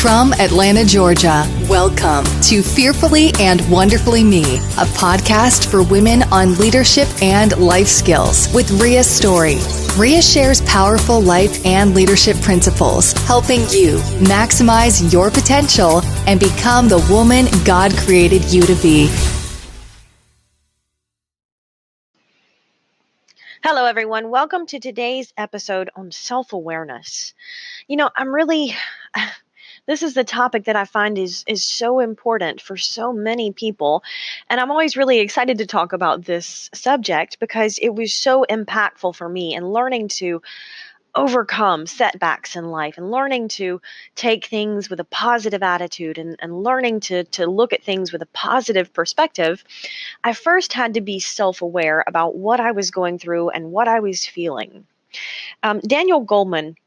From Atlanta, Georgia, welcome to Fearfully and Wonderfully Me, a podcast for women on leadership and life skills with Rhea Story. Rhea shares powerful life and leadership principles, helping you maximize your potential and become the woman God created you to be. Hello, everyone. Welcome to today's episode on self-awareness. This is the topic that I find is so important for so many people. And I'm always really excited to talk about this subject because it was so impactful for me in learning to overcome setbacks in life and learning to take things with a positive attitude and learning to look at things with a positive perspective. I first had to be self-aware about what I was going through and what I was feeling. Daniel Goleman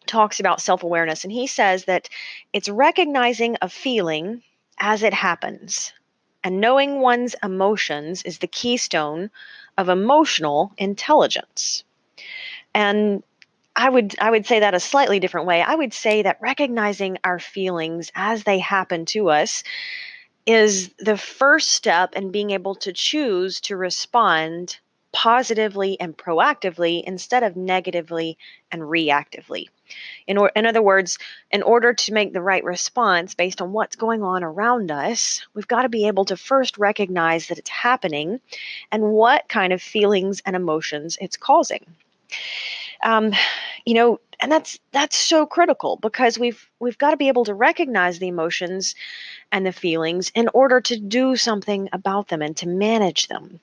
talks about self-awareness, and he says that it's recognizing a feeling as it happens, and knowing one's emotions is the keystone of emotional intelligence. And I would say that a slightly different way. I would say that recognizing our feelings as they happen to us is the first step in being able to choose to respond positively and proactively instead of negatively and reactively. In other words, in order to make the right response based on what's going on around us, we've got to be able to first recognize that it's happening and what kind of feelings and emotions it's causing. And that's so critical because we've got to be able to recognize the emotions and the feelings in order to do something about them and to manage them.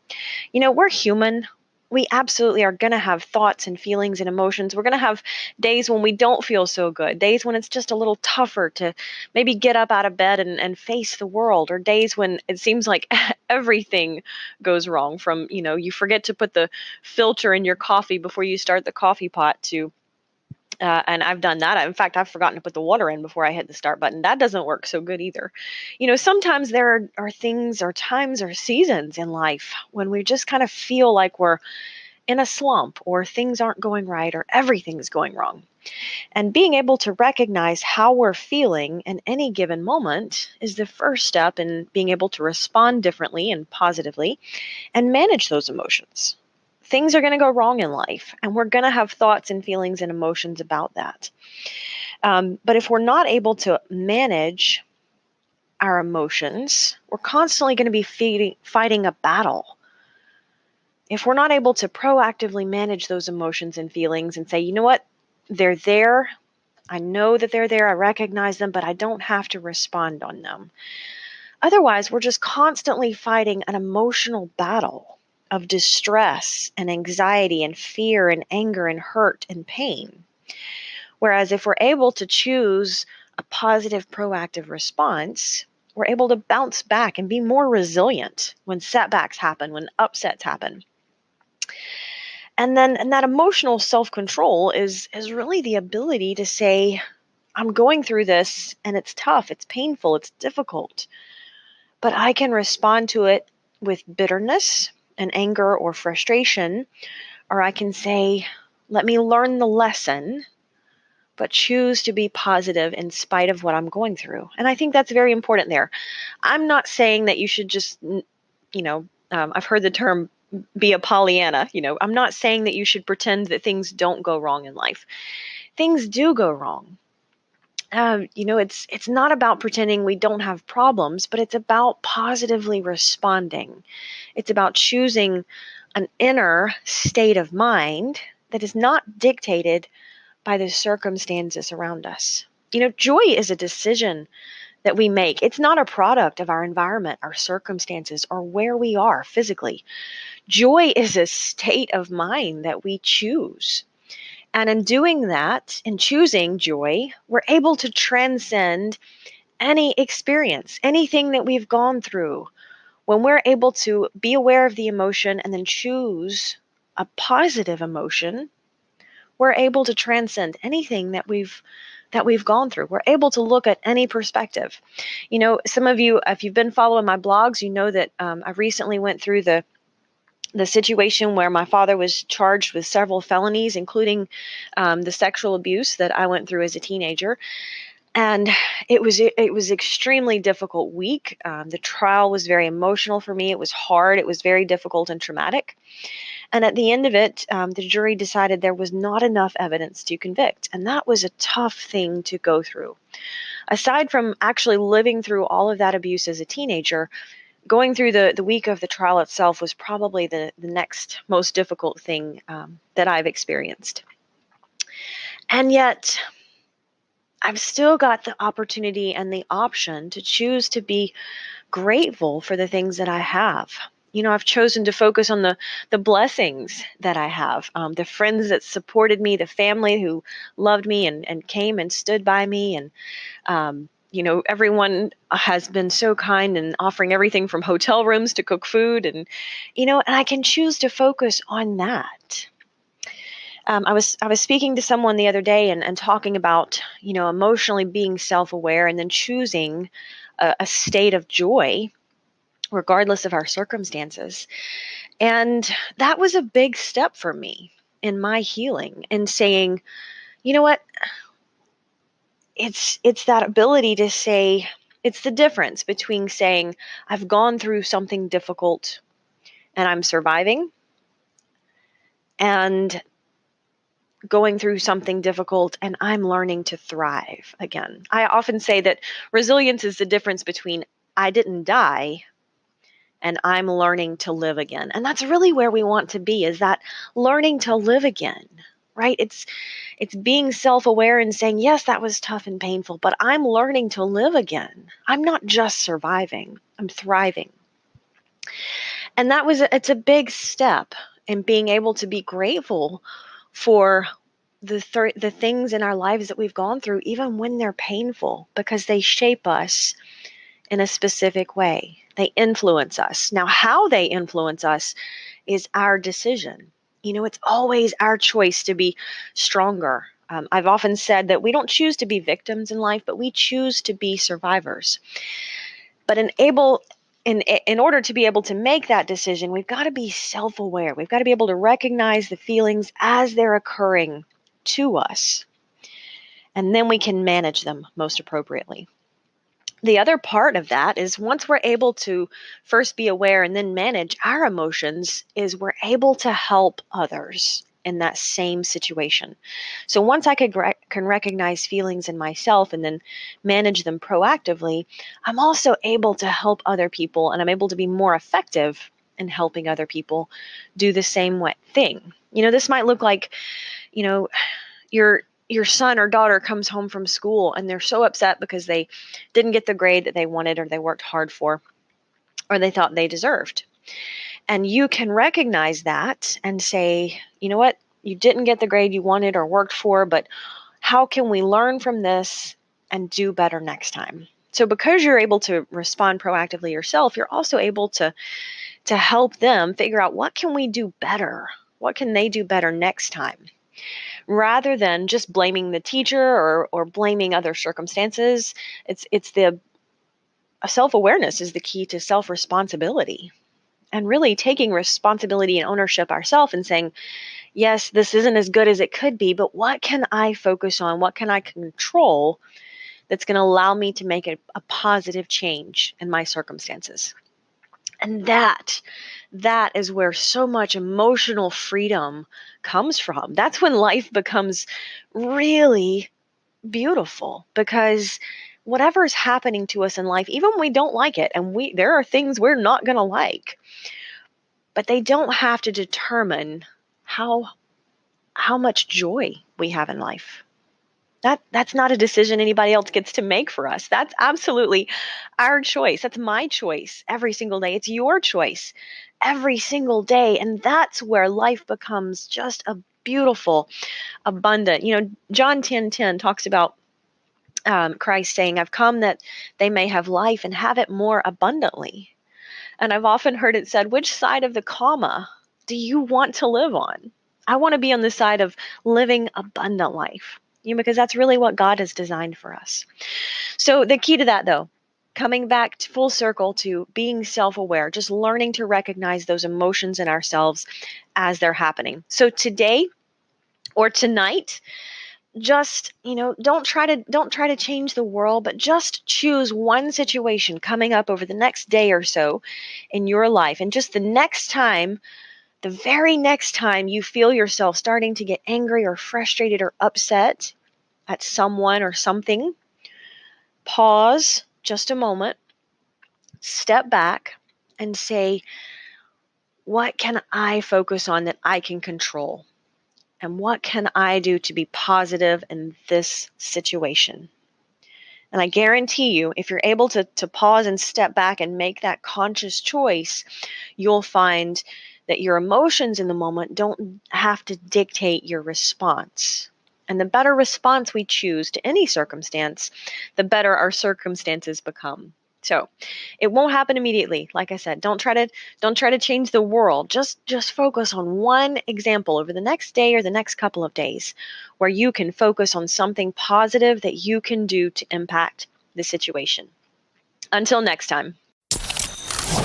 We're human. We absolutely are going to have thoughts and feelings and emotions. We're going to have days when we don't feel so good, days when it's just a little tougher to maybe get up out of bed and face the world, or days when it seems like everything goes wrong from, you forget to put the filter in your coffee before you start the coffee pot to and I've done that. In fact, I've forgotten to put the water in before I hit the start button. That doesn't work so good either. Sometimes there are things or times or seasons in life when we just kind of feel like we're in a slump or things aren't going right or everything's going wrong. And being able to recognize how we're feeling in any given moment is the first step in being able to respond differently and positively and manage those emotions. Things are going to go wrong in life, and we're going to have thoughts and feelings and emotions about that. But if we're not able to manage our emotions, we're constantly going to be fighting a battle. If we're not able to proactively manage those emotions and feelings and say, you know what, they're there. I know that they're there. I recognize them, but I don't have to respond on them. Otherwise, we're just constantly fighting an emotional battle of distress and anxiety and fear and anger and hurt and pain. Whereas if we're able to choose a positive, proactive response, we're able to bounce back and be more resilient when setbacks happen, when upsets happen. And that emotional self-control is really the ability to say, I'm going through this and it's tough, it's painful, it's difficult, but I can respond to it with bitterness and anger or frustration, or I can say, let me learn the lesson, but choose to be positive in spite of what I'm going through. And I think that's very important there. I'm not saying that you should just, I've heard the term be a Pollyanna. I'm not saying that you should pretend that things don't go wrong in life. Things do go wrong. It's not about pretending we don't have problems, but it's about positively responding. It's about choosing an inner state of mind that is not dictated by the circumstances around us. Joy is a decision that we make. It's not a product of our environment, our circumstances, or where we are physically. Joy is a state of mind that we choose. And in doing that, in choosing joy, we're able to transcend any experience, anything that we've gone through. When we're able to be aware of the emotion and then choose a positive emotion, we're able to transcend anything that we've gone through. We're able to look at any perspective. Some of you, if you've been following my blogs, you know that I recently went through the situation where my father was charged with several felonies, including the sexual abuse that I went through as a teenager. And it was extremely difficult week. The trial was very emotional for me. It was hard. It was very difficult and traumatic. And at the end of it, the jury decided there was not enough evidence to convict. And that was a tough thing to go through. Aside from actually living through all of that abuse as a teenager, going through the week of the trial itself was probably the next most difficult thing that I've experienced. And yet, I've still got the opportunity and the option to choose to be grateful for the things that I have. I've chosen to focus on the blessings that I have, the friends that supported me, the family who loved me and came and stood by me. And, everyone has been so kind and offering everything from hotel rooms to cook food. And I can choose to focus on that. I was speaking to someone the other day and talking about, emotionally being self-aware and then choosing a state of joy regardless of our circumstances. And that was a big step for me in my healing and saying, you know what? It's that ability to say, it's the difference between saying I've gone through something difficult and I'm surviving, and going through something difficult and I'm learning to thrive again. I often say that resilience is the difference between I didn't die and I'm learning to live again. And that's really where we want to be, is that learning to live again, right? It's being self-aware and saying, yes, that was tough and painful, but I'm learning to live again. I'm not just surviving, I'm thriving. And it's a big step in being able to be grateful for the things in our lives that we've gone through, even when they're painful, because they shape us in a specific way. They influence us. Now, how they influence us is our decision. It's always our choice to be stronger. I've often said that we don't choose to be victims in life, but we choose to be survivors. But in order to be able to make that decision, we've got to be self-aware. We've got to be able to recognize the feelings as they're occurring to us, and then we can manage them most appropriately. The other part of that is, once we're able to first be aware and then manage our emotions, is we're able to help others in that same situation. So once I can recognize feelings in myself and then manage them proactively, I'm also able to help other people, and I'm able to be more effective in helping other people do the same thing. This might look like, your son or daughter comes home from school and they're so upset because they didn't get the grade that they wanted or they worked hard for or they thought they deserved. And you can recognize that and say, you know what, you didn't get the grade you wanted or worked for, but how can we learn from this and do better next time? So because you're able to respond proactively yourself, you're also able to help them figure out, what can we do better? What can they do better next time? Rather than just blaming the teacher or blaming other circumstances. It's the self-awareness is the key to self-responsibility, and really taking responsibility and ownership ourselves and saying, yes, this isn't as good as it could be, but what can I focus on? What can I control that's going to allow me to make a positive change in my circumstances? And that is where so much emotional freedom comes from. That's when life becomes really beautiful, because whatever's happening to us in life, even when we don't like it, and there are things we're not going to like, but they don't have to determine how much joy we have in life. That's not a decision anybody else gets to make for us. That's absolutely our choice. That's my choice every single day. It's your choice every single day. And that's where life becomes just a beautiful, abundant. John 10:10 talks about Christ saying, I've come that they may have life and have it more abundantly. And I've often heard it said, which side of the comma do you want to live on? I want to be on the side of living abundant life, because that's really what God has designed for us. So the key to that, though, coming back to full circle to being self-aware, just learning to recognize those emotions in ourselves as they're happening. So today or tonight, just, don't try to change the world, but just choose one situation coming up over the next day or so in your life. And just the very next time you feel yourself starting to get angry or frustrated or upset at someone or something, pause just a moment, step back, and say, what can I focus on that I can control? And what can I do to be positive in this situation? And I guarantee you, if you're able to pause and step back and make that conscious choice, you'll find that your emotions in the moment don't have to dictate your response. And the better response we choose to any circumstance, the better our circumstances become. So it won't happen immediately. Like I said, don't try to change the world. Just focus on one example over the next day or the next couple of days where you can focus on something positive that you can do to impact the situation. Until next time.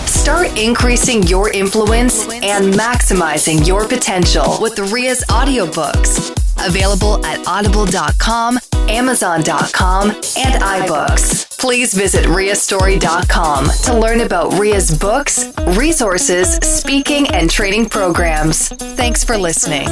Start increasing your influence and maximizing your potential with Ria's audiobooks. Available at audible.com, amazon.com, and iBooks. Please visit riastory.com to learn about Ria's books, resources, speaking, and training programs. Thanks for listening.